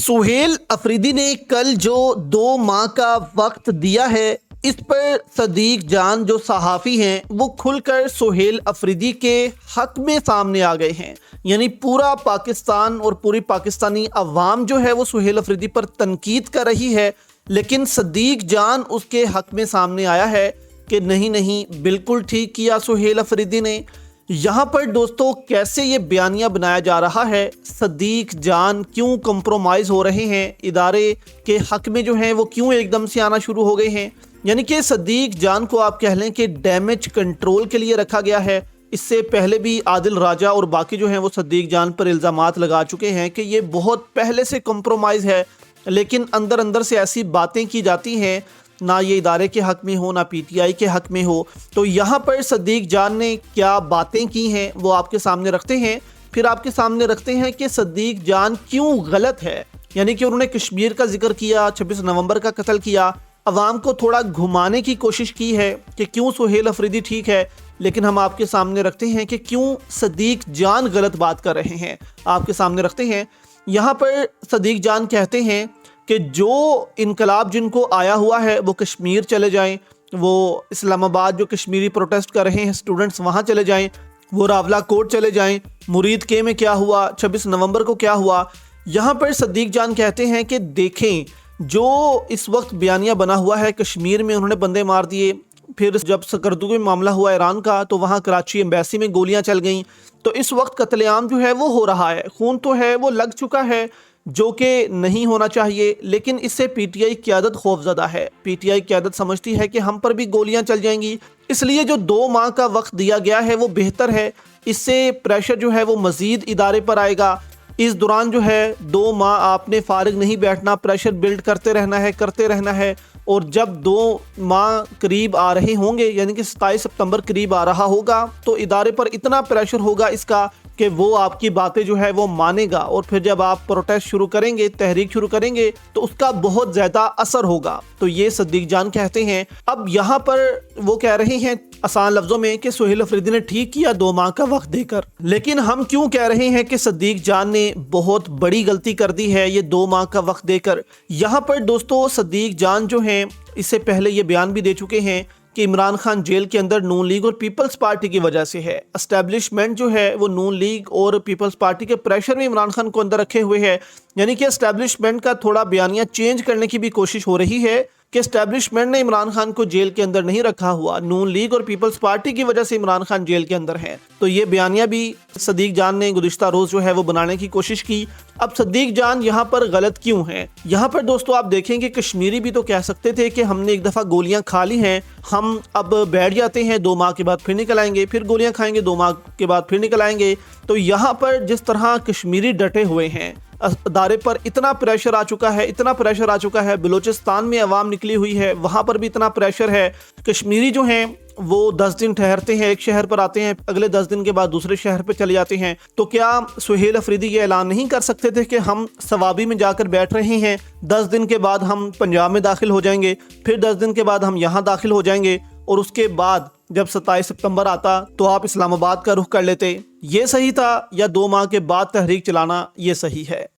सुहेल अफरीदी ने कल जो 2 माह का वक्त दिया है, इस पर सदीक जान जो सहाफ़ी हैं वो खुलकर सुहेल अफरीदी के हक में सामने आ गए हैं। यानी पूरा पाकिस्तान और पूरी पाकिस्तानी अवाम जो है वो सुहेल अफरीदी पर तनकीद कर रही है, लेकिन सदीक जान उसके हक में सामने आया है कि नहीं, बिल्कुल ठीक किया सुहेल अफरीदी ने। यहाँ पर दोस्तों कैसे ये बयानिया बनाया जा रहा है, सदीक जान क्यों कंप्रोमाइज़ हो रहे हैं, इदारे के हक में जो हैं वो क्यों एकदम से आना शुरू हो गए हैं। यानी कि सदीक जान को आप कह लें कि डैमेज कंट्रोल के लिए रखा गया है। इससे पहले भी आदिल राजा और बाकी जो हैं वो सदीक जान पर इल्ज़ामात लगा चुके हैं कि ये बहुत पहले से कंप्रोमाइज़ है, लेकिन अंदर अंदर से ऐसी बातें की जाती हैं, ना ये इदारे के हक में हो ना पीटीआई के हक में हो। तो यहाँ पर सदीक जान ने क्या बातें की हैं वो आपके सामने रखते हैं, फिर आपके सामने रखते हैं कि सदीक जान क्यों गलत है। यानी कि उन्होंने कश्मीर का जिक्र किया, 26 नवंबर का कत्ल किया, अवाम को थोड़ा घुमाने की कोशिश की है कि क्यों सुहेल अफरीदी ठीक है, लेकिन हम आपके सामने रखते हैं कि क्यों सदीक जान गलत बात कर रहे हैं। आपके सामने रखते हैं, यहाँ पर सदीक जान कहते हैं कि जो इनकलाब जिनको आया हुआ है वो कश्मीर चले जाएं, वो इस्लामाबाद जो कश्मीरी प्रोटेस्ट कर रहे हैं स्टूडेंट्स वहाँ चले जाएं, वो रावला कोट चले जाएं, मुरीद के में क्या हुआ, 26 नवंबर को क्या हुआ। यहाँ पर सदीक जान कहते हैं कि देखें जो इस वक्त बयानिया बना हुआ है, कश्मीर में उन्होंने बंदे मार दिए, फिर जब सकरदू में मामला हुआ ईरान का तो वहाँ कराची एम्बेसी में गोलियाँ चल गईं। तो इस वक्त कत्लेआम जो है वो हो रहा है, खून तो है वो लग चुका है जो कि नहीं होना चाहिए, लेकिन इससे पीटीआई क़यादत खौफज़दा है। पीटीआई क़यादत समझती है कि हम पर भी गोलियां चल जाएंगी, इसलिए जो 2 माह का वक्त दिया गया है वो बेहतर है। इससे प्रेशर जो है वो मज़ीद इदारे पर आएगा। इस दौरान जो है 2 माह आपने फारिग नहीं बैठना, प्रेशर बिल्ड करते रहना है। और जब 2 माह करीब आ रहे होंगे, यानी कि 27 सितंबर करीब आ रहा होगा, तो इदारे पर इतना प्रेशर होगा इसका कि वो आपकी बातें जो है वो मानेगा। और फिर जब आप प्रोटेस्ट शुरू करेंगे, तहरीक शुरू करेंगे, तो उसका बहुत ज़्यादा असर होगा। तो ये सदीक जान कहते हैं। अब यहाँ पर वो कह रहे हैं आसान लफ्ज़ों में कि सुहेल अफरीदी ने ठीक किया 2 माह का वक्त देकर, लेकिन हम क्यों कह रहे हैं कि सदीक जान ने बहुत बड़ी गलती कर दी है ये 2 माह का वक्त देकर। यहाँ पर दोस्तों सदीक जान जो हैं इससे पहले ये बयान भी दे चुके हैं कि इमरान खान जेल के अंदर नून लीग और पीपल्स पार्टी की वजह से है। एस्टेब्लिशमेंट जो है वो नून लीग और पीपल्स पार्टी के प्रेशर में इमरान खान को अंदर रखे हुए है। यानी कि एस्टेब्लिशमेंट का थोड़ा बयानिया चेंज करने की भी कोशिश हो रही है कि एस्टेब्लिशमेंट ने इमरान खान को जेल के अंदर नहीं रखा हुआ, नून लीग और पीपल्स पार्टी की वजह से इमरान खान जेल के अंदर है। तो ये बयानिया भी सदीक जान ने गुज़िश्ता रोज़ जो है वो बनाने की कोशिश की। अब सदीक जान यहाँ पर गलत क्यों हैं? यहाँ पर दोस्तों आप देखेंगे कश्मीरी भी तो कह सकते थे कि हमने एक दफ़ा गोलियाँ खा ली हैं, हम अब बैठ जाते हैं, 2 माह के बाद फिर निकल आएंगे, फिर गोलियाँ खाएंगे, 2 माह के बाद फिर निकल आएंगे। तो यहाँ पर जिस तरह कश्मीरी डटे हुए हैं, अदारे पर इतना प्रेशर आ चुका है, बलूचिस्तान में अवाम निकली हुई है, वहाँ पर भी इतना प्रेशर है। कश्मीरी जो हैं वो 10 दिन ठहरते हैं, एक शहर पर आते हैं, अगले 10 दिन के बाद दूसरे शहर पर चले जाते हैं। तो क्या सुहेल अफरीदी ये ऐलान नहीं कर सकते थे कि हम सवाबी में जाकर बैठ रहे हैं, 10 दिन के बाद हम पंजाब में दाखिल हो जाएंगे, फिर 10 दिन के बाद हम यहाँ दाखिल हो जाएंगे, और उसके बाद जब 27 सितंबर आता तो आप इस्लामाबाद का रुख कर लेते? ये सही था या 2 माह के बाद तहरीक चलाना ये सही है?